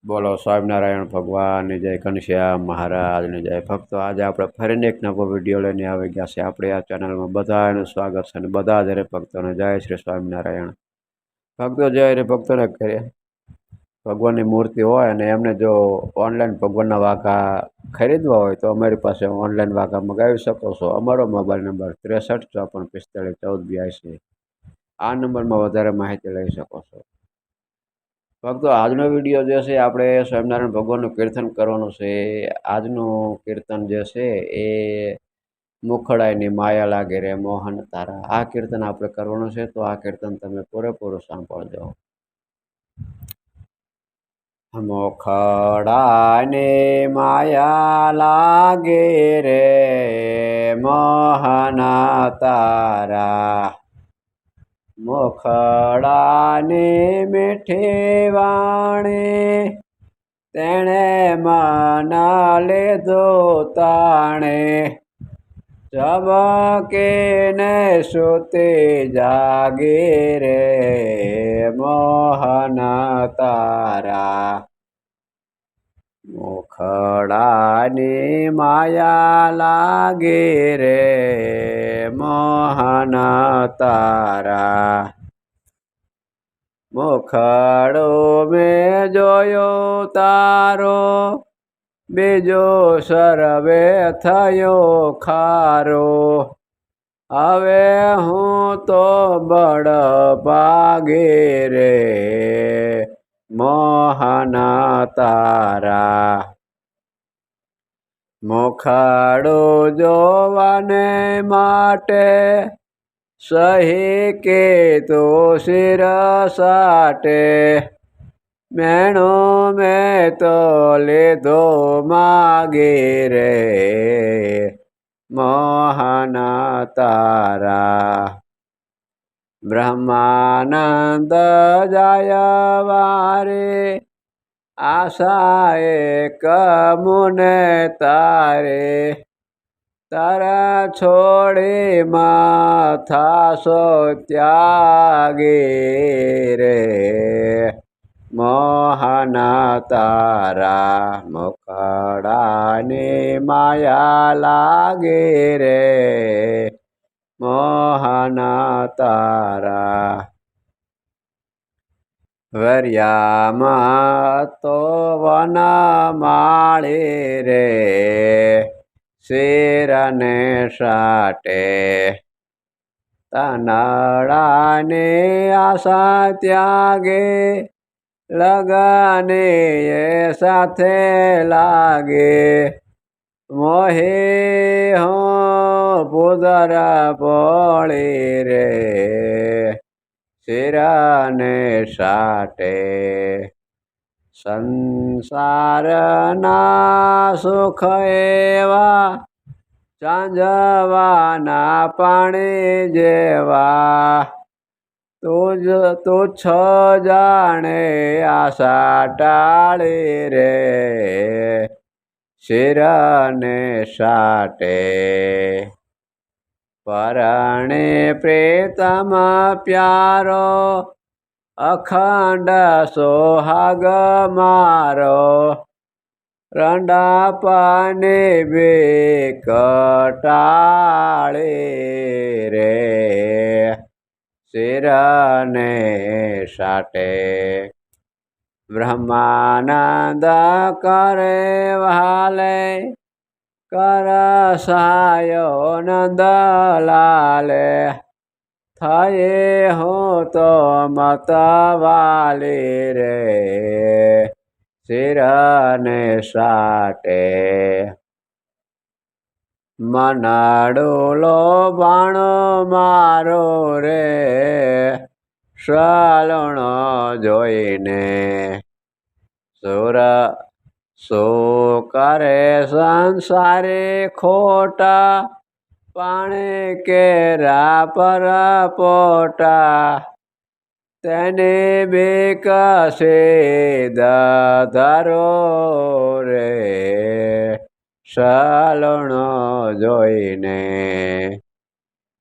બોલો સ્વામિનારાયણ ભગવાનની જય, ઘનશ્યામ મહારાજની જય. ભક્તો, આજે આપણે ફરીને એક નવો વિડીયો લઈને આવી ગયા છે. આપણે આ ચેનલમાં બધાનું સ્વાગત છે અને બધા જ ભક્તોને જય શ્રી સ્વામિનારાયણ. ભક્તો, જય ભક્તોને ઘરે ભગવાનની મૂર્તિ હોય અને એમને જો ઓનલાઈન ભગવાનના વાઘા ખરીદવા હોય તો અમારી પાસે ઓનલાઈન વાઘા મગાવી શકો છો. અમારો મોબાઈલ નંબર 63 54 45 14 82. આ નંબરમાં વધારે માહિતી લઈ શકો છો. ભક્તો, આજનો વિડીયો જે છે આપણે સ્વામિનારાયણ ભગવાનનું કીર્તન કરવાનું છે. આજનું કીર્તન જે છે એ મુખડાઈની માયા લાગે રે મોહન તારા, આ કીર્તન આપણે કરવાનું છે. તો આ કીર્તન તમે પૂરેપૂરું સાંભળજો. મોખડાની માયા લાગે રે મોહન તારા, મોખડાની મીઠી વાણી તેણે મન લીધો તાણે, ચમકીને સુતી જાગી રે મોહન તારા. મોખડાની માયા લાગી રે મોહન તારા, મોખડો મેં જોયો તારો બીજો સર્વે થયો ખારો, હવે હું તો બળ ભાગી રે મોહન તારા. મોખડો જોવાને માટે સહી કે તો શિર સાટે, મેણો મેં તો લીધો માગી રે મોહન તારા. બ્રહ્માનંદ જાય વારે આશા એક મુને તારે, તારા છોડી માથા સો ત્યાગી રે મોહન તારા. મોખડાની માયા લાગે રે મોહન તારા. વર્યામાં તો વન માળી રે શિરને સાટે, તનડાની આશા ત્યાગે લગને એ સાથે લાગે, મોહી હો પુદર પોળી રે શિરને સાટે. સંસારના સુખ એવા ચાંજવાના પાણી જેવા, તુચ્છ જાણે આશા ટાળી રે શિરને સાટે. પરણે પ્રેતમ પ્યારો અખંડ સોહાગ મારો, રંડાપાને બેકટાળી રે શિરને સાટે. બ્રહ્માનંદ કરે વાલે કર સાયો નંદ લાલે, થયે હું તો મતવાલી રે શિરને સાટે. મનડુલો બાણો મારો રે સલણો જોઈને, શું કરે સંસારે ખોટા પાણે કેરા પર પોટા, તેને બેકશે ધરો રે સલણો જોઈને.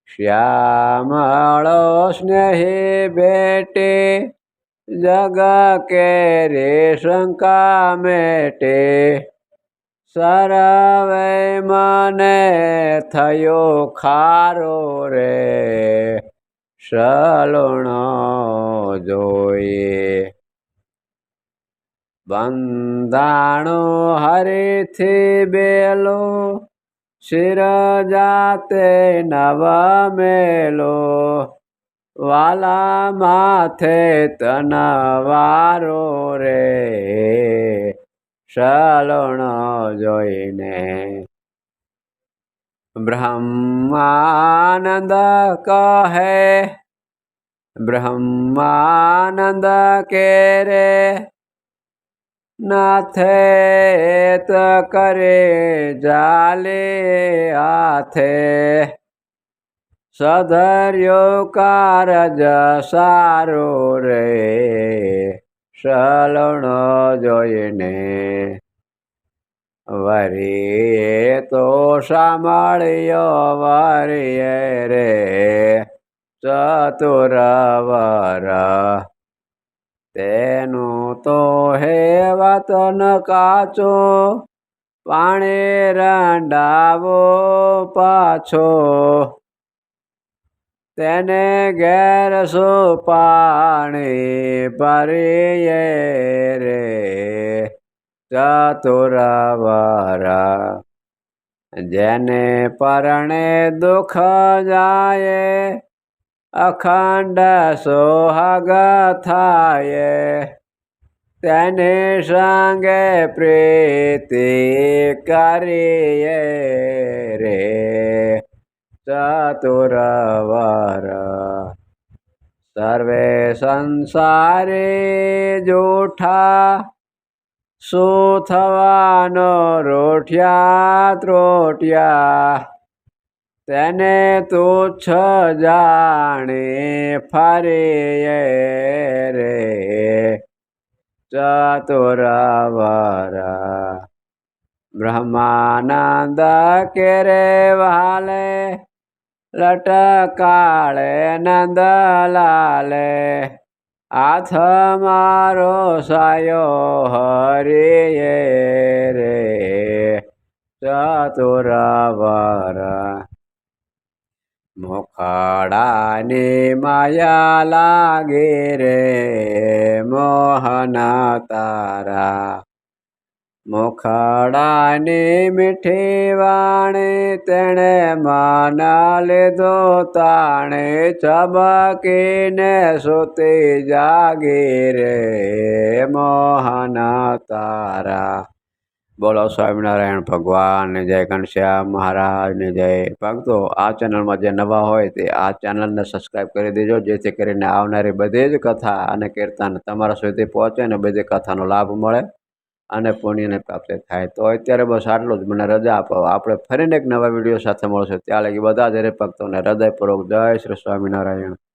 શ્યામળો સ્નેહી બેટે જગ કેરી શંકા મેટે સરવે મને થયો ખારો રે સલુણો જોઈએ બંધાણું હરીથી બેલો શિર જાતે નવા મેલો વાલા માથે તનવારો રે સલુણો જોઈને બ્રહ્માનંદ કહે બ્રહ્માનંદ કે રે નાથે ત કરે જાલે હાથે સધર્યો કારજ સારો રે સલુણો જોઈને વરીએ તો સાંભળ્યો વરીએ રે ચતુર વર તેનું તો હે વતન કાચો પાણી રંડાવો પાછો તેને ઘેર સો પાણી ભરીએ રે ચતુર વર જેને પરણે દુઃખ જાય અખંડ સોહાગ થાય તેને સંગે પ્રીતિ કરીએ રે ચતુર વર સર્વે સંસારે જૂઠા શું થવાનો રોઠિયા ત્રોટિયા તેને તુચ્છ જાણી ફરીએ રે ચતુર વર બ્રહ્માનંદ કે રે વાલે લટકાળે નંદલાલે હાથ મારો સાયો હરિયે રે ચતુર વર મોખડાની માયા લાગે રે મોહન તારા મોખડાની મીઠી વાણી તેણે મન લીધો તાણે ચબકીને સુતી જાગી રે મોહન તારા બોલો સ્વામિનારાયણ ભગવાનની જય ઘનશ્યામ મહારાજની જય ભક્તો આ ચેનલમાં જે નવા હોય તે આ ચેનલને સબસ્ક્રાઈબ કરી દેજો જેથી કરીને આવનારી બધી જ કથા અને કીર્તન તમારા સુધી પહોંચે અને બધી કથાનો લાભ મળે અને પુણ્યને પ્રાપ્ત થાય તો અત્યારે બસ આટલું જ મને રજા આપો આપણે ફરીને એક નવા વિડીયો સાથે મળશે ત્યાં લગી બધા જ હરિભક્તોને હૃદયપૂર્વક જય શ્રી સ્વામિનારાયણ